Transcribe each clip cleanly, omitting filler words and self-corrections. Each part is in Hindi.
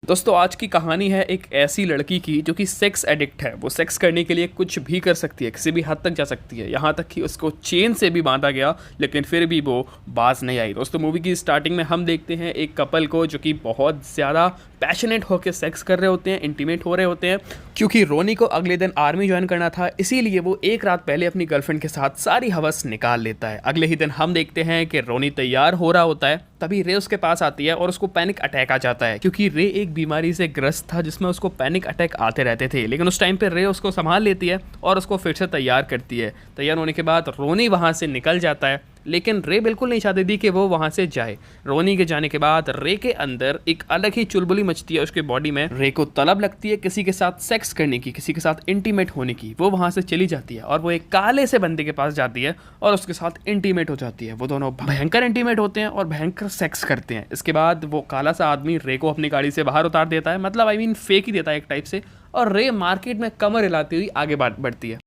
दोस्तों आज की कहानी है एक ऐसी लड़की की जो कि सेक्स एडिक्ट है। वो सेक्स करने के लिए कुछ भी कर सकती है, किसी भी हद तक जा सकती है, यहाँ तक कि उसको चेन से भी बांधा गया लेकिन फिर भी वो बाज नहीं आई। दोस्तों मूवी की स्टार्टिंग में हम देखते हैं एक कपल को जो कि बहुत ज़्यादा पैशनेट होकर सेक्स कर रहे होते हैं, इंटीमेट हो रहे होते हैं। क्योंकि रोनी को अगले दिन आर्मी ज्वाइन करना था, इसीलिए वो एक रात पहले अपनी गर्लफ्रेंड के साथ सारी हवस निकाल लेता है। अगले ही दिन हम देखते हैं कि रोनी तैयार हो रहा होता है, तभी रे उसके पास आती है और उसको पैनिक अटैक आ जाता है। क्योंकि रे एक बीमारी से ग्रस्त था जिसमें उसको पैनिक अटैक आते रहते थे, लेकिन उस टाइम पे रे उसको संभाल लेती है और उसको फिर से तैयार करती है। तैयार होने के बाद रोनी वहाँ से निकल जाता है, लेकिन रे बिल्कुल नहीं चाहती थी कि वो वहाँ से जाए। रोनी के जाने के बाद रे के अंदर एक अलग ही चुलबुली मचती है उसके बॉडी में। रे को तलब लगती है किसी के साथ सेक्स करने की, किसी के साथ इंटीमेट होने की। वो वहाँ से चली जाती है और वो एक काले से बंदे के पास जाती है और उसके साथ इंटीमेट हो जाती है। वो दोनों भयंकर इंटीमेट होते हैं और भयंकर सेक्स करते हैं। इसके बाद वो काला सा आदमी रे को अपनी गाड़ी से बाहर उतार देता है, मतलब फेंक ही देता है एक टाइप से, और रे मार्केट में कमर हिलाती हुई आगे बढ़ती है।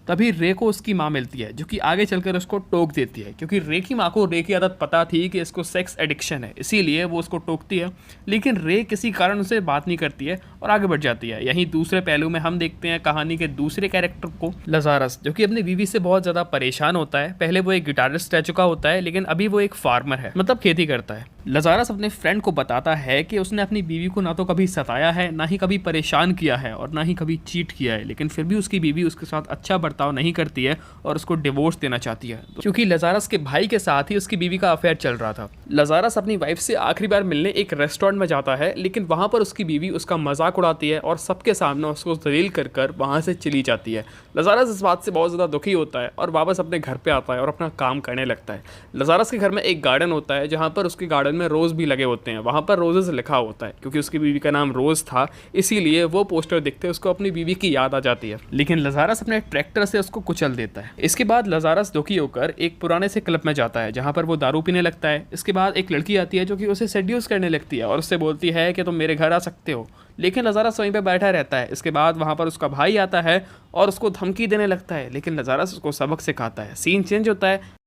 तभी रे को उसकी माँ मिलती है जो कि आगे चलकर उसको टोक देती है। क्योंकि रे की माँ को रे की आदत पता थी कि इसको सेक्स एडिक्शन है, इसीलिए वो उसको टोकती है। लेकिन रे किसी कारण उसे बात नहीं करती है और आगे बढ़ जाती है। यहीं दूसरे पहलू में हम देखते हैं कहानी के दूसरे कैरेक्टर को, लजारस, जो कि अपनी बीवी से बहुत ज़्यादा परेशान होता है। पहले वो एक गिटारिस्ट रह चुका होता है, लेकिन अभी वो एक फार्मर है, मतलब खेती करता है। लजारस अपने फ्रेंड को बताता है कि उसने अपनी बीवी को ना तो कभी सताया है, ना ही कभी परेशान किया है और ना ही कभी चीट किया है, लेकिन फिर भी उसकी बीवी उसके साथ अच्छा बर्ताव नहीं करती है और उसको डिवोर्स देना चाहती है। क्योंकि लजारस के भाई के साथ ही उसकी बीवी का अफेयर चल रहा था। लजारस अपनी वाइफ से आखिरी बार मिलने एक रेस्टोरेंट में जाता है, लेकिन वहाँ पर उसकी बीवी उसका मजाक उड़ाती है और सबके सामने उसको जलील कर वहाँ से चली जाती है। लजारस इस बात से बहुत ज़्यादा दुखी होता है और वापस अपने घर पे आता है और अपना काम करने लगता है। लजारस के घर में एक गार्डन होता है जहाँ पर उसके गार्डन में रोज़ भी लगे होते हैं। वहाँ पर रोजेस लिखा होता है, क्योंकि उसकी बीवी का नाम रोज़ था, इसीलिए वो पोस्टर दिखते उसको अपनी बीवी की याद आ जाती है। लेकिन लजारस अपने ट्रैक्टर से उसको कुचल देता है। इसके बाद लजारस दुखी होकर एक पुराने से क्लब में जाता है जहाँ पर वो दारू पीने लगता है। इसके बाद एक लड़की आती है जो कि उसे सेड्यूस करने लगती है और उससे बोलती है कि तुम मेरे घर आ सकते हो, लेकिन लजारस वहीं पे बैठा रहता है। इसके बाद वहाँ पर उसका भाई आता है और उसको धमकी देने लगता है, लेकिन लजारस उसको सबक सिखाता है। सीन चेंज होता है,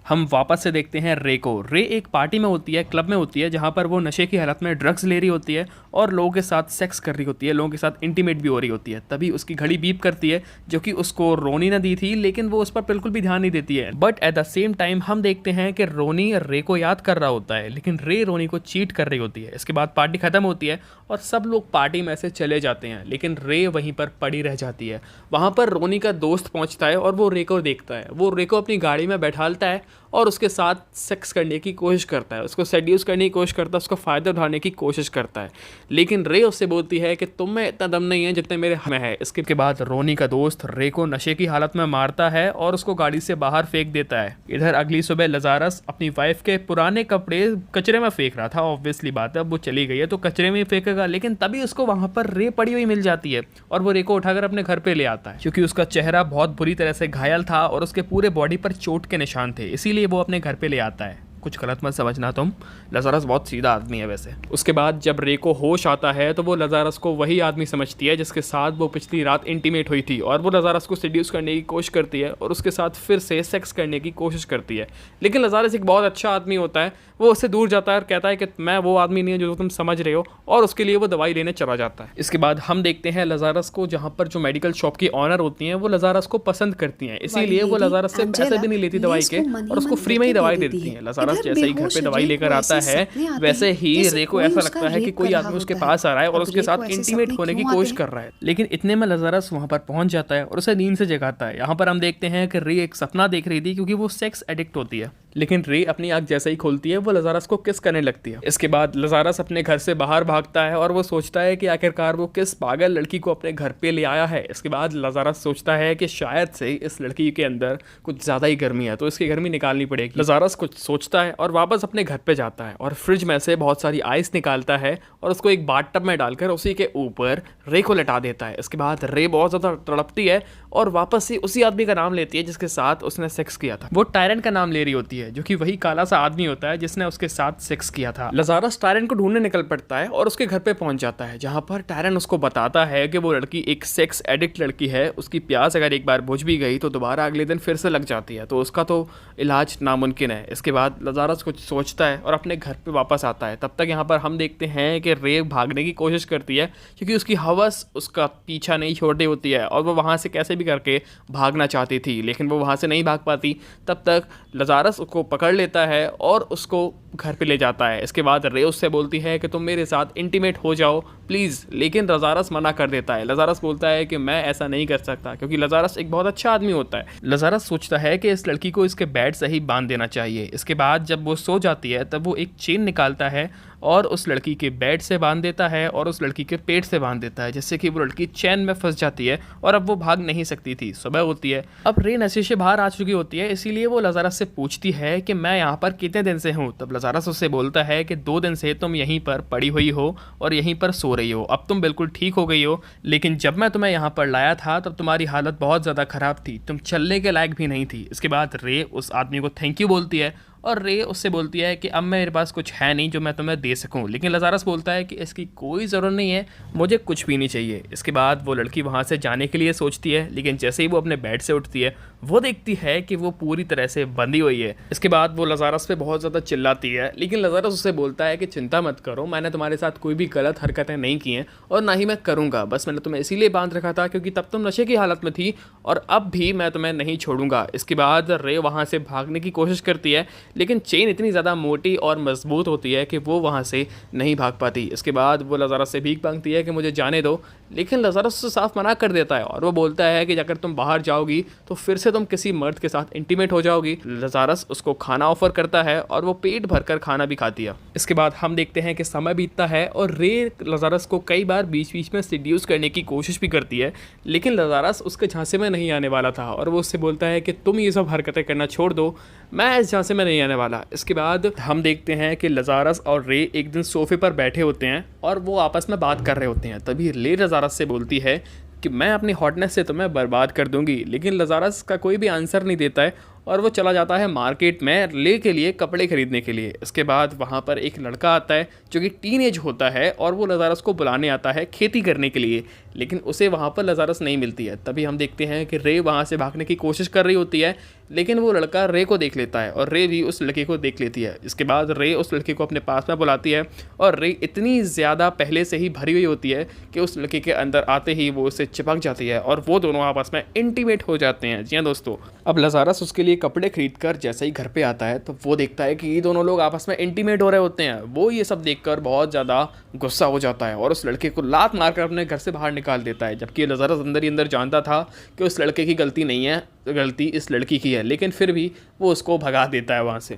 हम वापस से देखते हैं रे को। रे एक पार्टी में होती है, क्लब में होती है, जहाँ पर वो नशे की हालत में ड्रग्स ले रही होती है और लोगों के साथ सेक्स कर रही होती है, लोगों के साथ इंटीमेट भी हो रही होती है। तभी उसकी घड़ी बीप करती है, जो कि उसको रोनी ने दी थी, लेकिन वो उस पर बिल्कुल भी ध्यान नहीं देती है। But at the same time हम देखते हैं कि रोनी रे को याद कर रहा होता है, लेकिन रे रोनी को चीट कर रही होती है। इसके बाद पार्टी खत्म होती है और सब लोग पार्टी में से चले जाते हैं, लेकिन रे वहीं पर पड़ी रह जाती है। वहाँ पर रोनी का दोस्त पहुँचता है और वो रे को देखता है। वो रे को अपनी गाड़ी में बैठालता है और उसके साथ सेक्स करने की कोशिश करता है, उसको सेड्यूस करने की कोशिश करता है, उसको फ़ायदा उठाने की कोशिश करता है। लेकिन रे उससे बोलती है कि तुम में इतना दम नहीं है जितने मेरे में है। इसके बाद रोनी का दोस्त रे को नशे की हालत में मारता है और उसको गाड़ी से बाहर फेंक देता है। इधर अगली सुबह लजारस अपनी वाइफ के पुराने कपड़े कचरे में फेंक रहा था। ऑब्वियसली बात है, अब वो चली गई है तो कचरे में ही फेंकेगा, लेकिन तभी उसको वहाँ पर रे पड़ी हुई मिल जाती है और वो रे को उठाकर अपने घर पे ले आता है। क्योंकि उसका चेहरा बहुत बुरी तरह से घायल था और उसके पूरे बॉडी पर चोट के निशान थे, इसीलिए वो अपने घर पे ले आता है। कुछ गलत मत समझना तुम, लजारस बहुत सीधा आदमी है वैसे। उसके बाद जब रे को होश आता है तो वो लजारस को वही आदमी समझती है जिसके साथ वो पिछली रात इंटीमेट हुई थी, और वो लजारस को सेड्यूस करने की कोशिश करती है और उसके साथ फिर से सेक्स करने की कोशिश करती है। लेकिन लजारस एक बहुत अच्छा आदमी होता है, वो उससे दूर जाता है और कहता है कि मैं वो आदमी नहीं है जो तुम समझ रहे हो, और उसके लिए वो दवाई लेने चला जाता है। इसके बाद हम देखते हैं लजारस को, जहाँ पर जो मेडिकल शॉप की ऑनर होती हैं वो लजारस को पसंद करती हैं, इसीलिए वो लजारस से पैसे भी नहीं लेती दवाई के और उसको फ्री में ही दवाई दे देती हैं। लजारस जैसे ही घर पे दवाई लेकर आता है, वैसे ही रे को ऐसा लगता है कि कोई आदमी उसके पास आ रहा है और उसके साथ इंटीमेट होने की कोशिश कर रहा है। लेकिन इतने में लजारस वहाँ पर पहुंच जाता है और उसे नींद से जगाता है। यहाँ पर हम देखते हैं कि रे एक सपना देख रही थी, क्योंकि वो सेक्स एडिक्ट होती है। लेकिन रे अपनी आंख जैसे ही खोलती है वो लजारस को किस करने लगती है। इसके बाद लजारस अपने घर से बाहर भागता है और वो सोचता है कि आखिरकार वो किस पागल लड़की को अपने घर पे ले आया है। इसके बाद लजारस सोचता है कि शायद से इस लड़की के अंदर कुछ ज़्यादा ही गर्मी है, तो इसकी गर्मी निकालनी पड़ेगी। लजारस कुछ सोचता है और वापस अपने घर पे जाता है और फ्रिज में से बहुत सारी आइस निकालता है और उसको एक बाथटब में डालकर उसी के ऊपर रे को लटा देता है। इसके बाद रे बहुत ज़्यादा तड़पती है और वापस से उसी आदमी का नाम लेती है जिसके साथ उसने सेक्स किया था। वो टायरेंट का नाम ले रही होती है। है, जो कि वही काला सा आदमी होता है जिसने उसके साथ सेक्स किया था। लजारस टायरन को ढूंढने निकल पड़ता है और उसके घर पे पहुंच जाता है, जहां पर टायरन उसको बताता है कि वो लड़की एक सेक्स एडिक्ट लड़की है, उसकी प्यास अगर एक बार बुझ भी गई तो दोबारा अगले दिन फिर से लग जाती है, तो उसका तो इलाज नामुमकिन है। इसके बाद लजारस कुछ सोचता है और अपने घर पे वापस आता है। तब तक यहाँ पर हम देखते हैं कि रे भागने की कोशिश करती है, क्योंकि उसकी हवस उसका पीछा नहीं छोड़ रही होती है और वो वहाँ से कैसे भी करके भागना चाहती थी, लेकिन वो वहाँ से नहीं भाग पाती। तब तक लजारस उसको पकड़ लेता है और उसको घर पे ले जाता है। इसके बाद रे उससे बोलती है कि तुम मेरे साथ इंटीमेट हो जाओ प्लीज़, लेकिन लजारस मना कर देता है। लजारस बोलता है कि मैं ऐसा नहीं कर सकता, क्योंकि लजारस एक बहुत अच्छा आदमी होता है। लजारस सोचता है कि इस लड़की को इसके बेड से ही बांध देना चाहिए। इसके बाद जब वो सो जाती है तब वो एक चेन निकालता है और उस लड़की के बेड से बांध देता है और उस लड़की के पेट से बांध देता है, जिससे कि वो लड़की चैन में फंस जाती है और अब वो भाग नहीं सकती थी। सुबह होती है, अब रे नशे से बाहर आ चुकी होती है, इसीलिए वो लजारस से पूछती है कि मैं यहाँ पर कितने दिन से हूँ। तब लजारस उससे बोलता है कि 2 दिन से तुम यहीं पर पड़ी हुई हो और यहीं पर सो रही हो, अब तुम बिल्कुल ठीक हो गई हो, लेकिन जब मैं तुम्हें यहाँ पर लाया था तब तुम्हारी हालत बहुत ज़्यादा ख़राब थी, तुम चलने के लायक भी नहीं थी। इसके बाद रे उस आदमी को थैंक यू बोलती है और रे उससे बोलती है कि अब मेरे पास कुछ है नहीं जो मैं तुम्हें दे सकूं, लेकिन लजारस बोलता है कि इसकी कोई ज़रूरत नहीं है, मुझे कुछ भी नहीं चाहिए। इसके बाद वो लड़की वहाँ से जाने के लिए सोचती है, लेकिन जैसे ही वो अपने बेड से उठती है वो देखती है कि वो पूरी तरह से बंधी हुई है। इसके बाद वो लजारस पे बहुत ज़्यादा चिल्लाती है, लेकिन लजारस उससे बोलता है कि चिंता मत करो, मैंने तुम्हारे साथ कोई भी गलत हरकतें नहीं की हैं और ना ही मैं करूँगा, बस मैंने तुम्हें इसीलिए बांध रखा था क्योंकि तब तुम नशे की हालत में थी और अब भी मैं तुम्हें नहीं छोड़ूंगा। इसके बाद रे वहाँ से भागने की कोशिश करती है, लेकिन चेन इतनी ज़्यादा मोटी और मजबूत होती है कि वो वहाँ से नहीं भाग पाती। इसके बाद वो लजारस से भीख मांगती है कि मुझे जाने दो, लेकिन लजारस उससे साफ मना कर देता है और वो बोलता है कि अगर तुम बाहर जाओगी तो फिर से तुम किसी मर्द के साथ इंटीमेट हो जाओगी। लजारस उसको खाना ऑफर करता है और वो पेट भरकर खाना भी खाती है। इसके बाद हम देखते हैं कि समय बीतता है और रे लजारस को कई बार बीच बीच में सीड्यूस करने की कोशिश भी करती है, लेकिन लजारस उसके झांसे में नहीं आने वाला था और वो उससे बोलता है कि तुम ये सब हरकतें करना छोड़ दो, मैं इस झांसे में नहीं आने वाला। इसके बाद हम देखते हैं कि लजारस और रे एक दिन सोफे पर बैठे होते हैं और वो आपस में बात कर रहे होते हैं। तभी रे लजारस से बोलती है कि मैं अपनी हॉटनेस से तुम्हें बर्बाद कर दूंगी, लेकिन लजारस का कोई भी आंसर नहीं देता है और वो चला जाता है मार्केट में ले के लिए कपड़े खरीदने के लिए। इसके बाद वहाँ पर एक लड़का आता है जो कि टीनेज होता है और वो लजारस को बुलाने आता है खेती करने के लिए, लेकिन उसे वहाँ पर लजारस नहीं मिलती है। तभी हम देखते हैं कि रे वहाँ से भागने की कोशिश कर रही होती है, लेकिन वो लड़का रे को देख लेता है और रे भी उस लड़के को देख लेती है। इसके बाद रे उस लड़के को अपने पास में बुलाती है और रे इतनी ज़्यादा पहले से ही भरी हुई होती है कि उस लड़के के अंदर आते ही वो उससे चिपक जाती है और वो दोनों आपस में इंटीमेट हो जाते हैं। जी हाँ दोस्तों, अब लजारस उसके लिए कपड़े खरीद कर जैसे ही घर पे आता है तो वो देखता है कि ये दोनों लोग आपस में इंटीमेट हो रहे होते हैं। वो ये सब देखकर बहुत ज़्यादा गुस्सा हो जाता है और उस लड़के को लात मारकर अपने घर से बाहर निकाल देता है, जबकि लजारस अंदर ही अंदर जानता था कि उस लड़के की गलती नहीं है, गलती इस लड़की की है, लेकिन फिर भी वो उसको भगा देता है वहाँ से।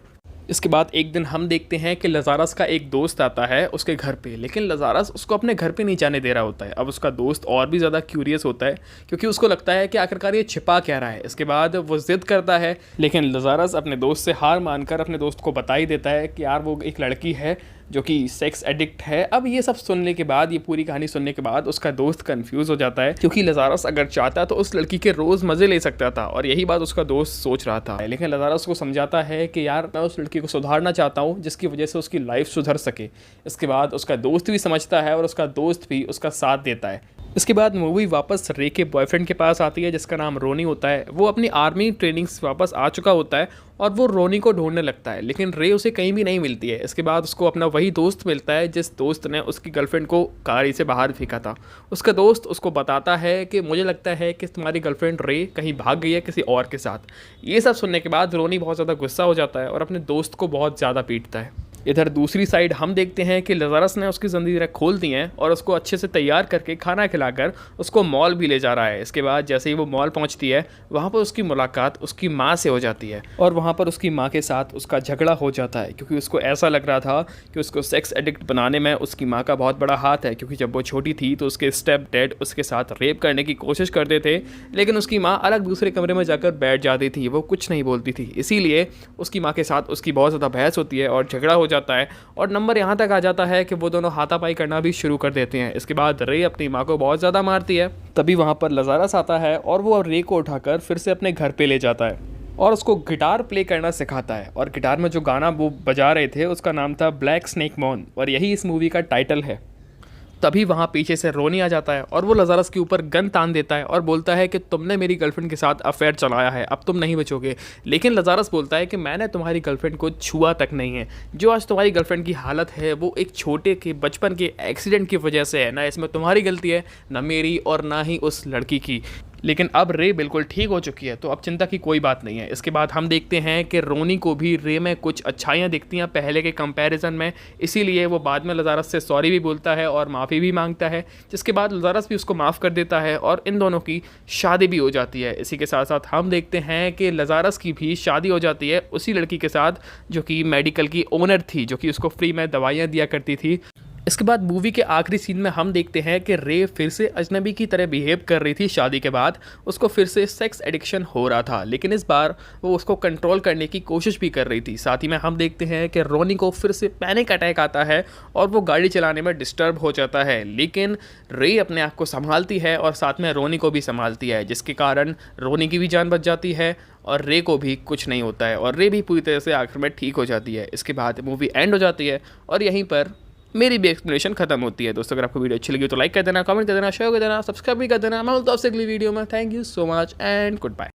इसके बाद एक दिन हम देखते हैं कि लजारस का एक दोस्त आता है उसके घर पे, लेकिन लजारस उसको अपने घर पे नहीं जाने दे रहा होता है। अब उसका दोस्त और भी ज़्यादा क्यूरियस होता है क्योंकि उसको लगता है कि आखिरकार ये छिपा क्या रहा है। इसके बाद वो ज़िद करता है, लेकिन लजारस अपने दोस्त से हार मानकर अपने दोस्त को बता ही देता है कि यार वो एक लड़की है जो कि सेक्स एडिक्ट है। अब ये सब सुनने के बाद, ये पूरी कहानी सुनने के बाद उसका दोस्त कंफ्यूज हो जाता है, क्योंकि लजारस अगर चाहता तो उस लड़की के रोज़ मज़े ले सकता था और यही बात उसका दोस्त सोच रहा था। लेकिन लजारस को समझाता है कि यार मैं उस लड़की को सुधारना चाहता हूँ जिसकी वजह से उसकी लाइफ सुधर सके। इसके बाद उसका दोस्त भी समझता है और उसका दोस्त भी उसका साथ देता है। इसके बाद मूवी वापस रे के बॉयफ्रेंड के पास आती है जिसका नाम रोनी होता है। वो अपनी आर्मी ट्रेनिंग से वापस आ चुका होता है और वो रोनी को ढूंढने लगता है, लेकिन रे उसे कहीं भी नहीं मिलती है। इसके बाद उसको अपना वही दोस्त मिलता है जिस दोस्त ने उसकी गर्लफ्रेंड को गाड़ी से बाहर फेंका था। उसका दोस्त उसको बताता है कि मुझे लगता है कि तुम्हारी गर्लफ्रेंड रे कहीं भाग गई है किसी और के साथ। ये सब सुनने के बाद रोनी बहुत ज़्यादा गुस्सा हो जाता है और अपने दोस्त को बहुत ज़्यादा पीटता है। इधर दूसरी साइड हम देखते हैं कि लजारस ने उसकी जंजीरें खोल दी हैं और उसको अच्छे से तैयार करके खाना खिलाकर उसको मॉल भी ले जा रहा है। इसके बाद जैसे ही वो मॉल पहुंचती है वहाँ पर उसकी मुलाकात उसकी माँ से हो जाती है और वहाँ पर उसकी माँ के साथ उसका झगड़ा हो जाता है, क्योंकि उसको ऐसा लग रहा था कि उसको सेक्स एडिक्ट बनाने में उसकी माँ का बहुत बड़ा हाथ है, क्योंकि जब वो छोटी थी तो उसके स्टेप डैड उसके साथ रेप करने की कोशिश करते थे, लेकिन उसकी माँ अलग दूसरे कमरे में जाकर बैठ जाती थी, वो कुछ नहीं बोलती थी। इसीलिए उसकी माँ के साथ उसकी बहुत ज़्यादा बहस होती है और झगड़ा हो जाता है और नंबर यहाँ तक आ जाता है कि वो दोनों हाथापाई करना भी शुरू कर देते हैं। इसके बाद रे अपनी माँ को बहुत ज़्यादा मारती है। तभी वहाँ पर लजारस आता है और वो रे को उठाकर फिर से अपने घर पे ले जाता है। और उसको गिटार प्ले करना सिखाता है। और गिटार में जो गाना वो बजा रहे थे उसका नाम था ब्लैक स्नेक मॉन, और यही इस मूवी का टाइटल है। तभी वहाँ पीछे से रोनी आ जाता है और वो लजारस के ऊपर गन तान देता है और बोलता है कि तुमने मेरी गर्लफ्रेंड के साथ अफेयर चलाया है, अब तुम नहीं बचोगे। लेकिन लजारस बोलता है कि मैंने तुम्हारी गर्लफ्रेंड को छुआ तक नहीं है। जो आज तुम्हारी गर्लफ्रेंड की हालत है वो एक छोटे के बचपन के एक्सीडेंट की वजह से है, ना इसमें तुम्हारी गलती है ना मेरी और ना ही उस लड़की की। लेकिन अब रे बिल्कुल ठीक हो चुकी है तो अब चिंता की कोई बात नहीं है। इसके बाद हम देखते हैं कि रोनी को भी रे में कुछ अच्छाइयाँ दिखती हैं पहले के कंपैरिजन में, इसीलिए वो बाद में लजारस से सॉरी भी बोलता है और माफ़ी भी मांगता है, जिसके बाद लजारस भी उसको माफ़ कर देता है और इन दोनों की शादी भी हो जाती है। इसी के साथ साथ हम देखते हैं कि लजारस की भी शादी हो जाती है उसी लड़की के साथ जो कि मेडिकल की ओनर थी, जो कि उसको फ्री में दवाइयाँ दिया करती थी। इसके बाद मूवी के आखिरी सीन में हम देखते हैं कि रे फिर से अजनबी की तरह बिहेव कर रही थी। शादी के बाद उसको फिर से सेक्स एडिक्शन हो रहा था, लेकिन इस बार वो उसको कंट्रोल करने की कोशिश भी कर रही थी। साथ ही में हम देखते हैं कि रोनी को फिर से पैनिक अटैक आता है और वो गाड़ी चलाने में डिस्टर्ब हो जाता है, लेकिन रे अपने आप को संभालती है और साथ में रोनी को भी संभालती है, जिसके कारण रोनी की भी जान बच जाती है और रे को भी कुछ नहीं होता है और रे भी पूरी तरह से आखिर में ठीक हो जाती है। इसके बाद मूवी एंड हो जाती है और यहीं पर मेरी भी एक्सप्लेनेशन खत्म होती है। दोस्तों अगर आपको वीडियो अच्छी लगी तो लाइक कर देना, कमेंट कर देना, शेयर कर देना, सब्सक्राइब भी कर देना। मैं मिलता हूं आपसे अगली वीडियो में। Thank you so much and good bye.